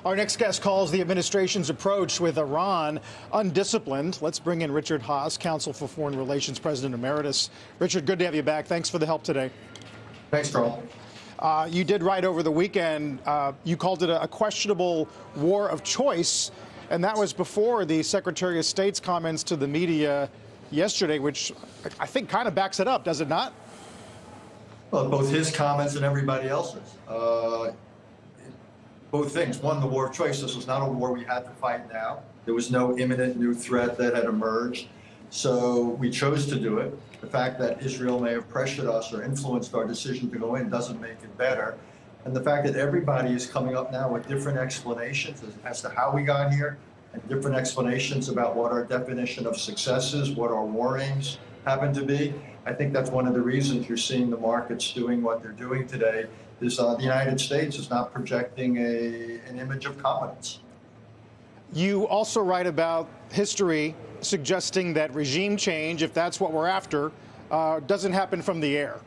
Our next guest calls the administration's approach with Iran undisciplined. Let's bring in Richard Haass, Counsel for Foreign Relations, President Emeritus. Richard, good to have you back. Thanks for the help today. Thanks, Carl. You did write over the weekend. You called it a questionable war of choice, and that was before the Secretary of State's comments to the media yesterday, which I think kind of backs it up, does it not? Well, both his comments and everybody else's. Both things. One, the war of choice. This was not a war we had to fight now. There was no imminent new threat that had emerged. So we chose to do it. The fact that Israel may have pressured us or influenced our decision to go in doesn't make it better. And the fact that everybody is coming up now with different explanations as to how we got here and different explanations about what our definition of success is, what our war aims happen to be. I think that's one of the reasons you're seeing the markets doing what they're doing today, is the United States is not projecting an image of competence. You also write about history suggesting that regime change, if that's what we're after, doesn't happen from the air.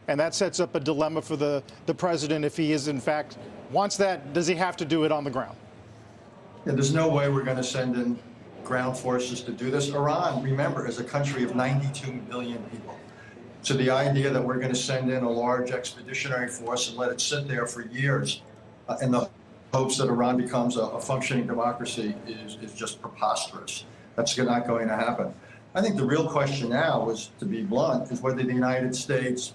And that sets up a dilemma for the president if he is, in fact, wants that. Does he have to do it on the ground? Yeah, there's no way we're going to send in ground forces to do this. Iran, remember, is a country of 92 million people. So the idea that we're going to send in a large expeditionary force and let it sit there for years in the hopes that Iran becomes a functioning democracy is just preposterous. That's not going to happen. I think the real question now, is, to be blunt, is whether the United States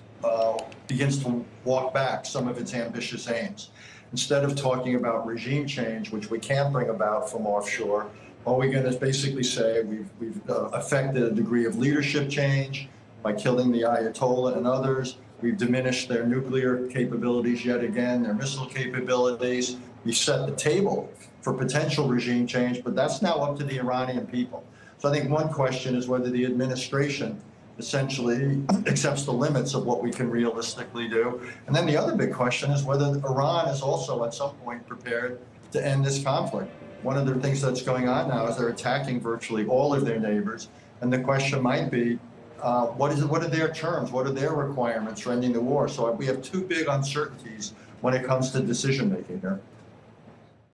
begins to walk back some of its ambitious aims. Instead of talking about regime change, which we can't bring about from offshore, all we're going to basically say we've affected a degree of leadership change by killing the Ayatollah and others. We've diminished their nuclear capabilities yet again, their missile capabilities. We set the table for potential regime change, but that's now up to the Iranian people. So I think one question is whether the administration essentially accepts the limits of what we can realistically do. And then the other big question is whether Iran is also at some point prepared to end this conflict. One of the things that's going on now is they're attacking virtually all of their neighbors. And the question might be, what are their terms? What are their requirements for ending the war? So we have two big uncertainties when it comes to decision making here.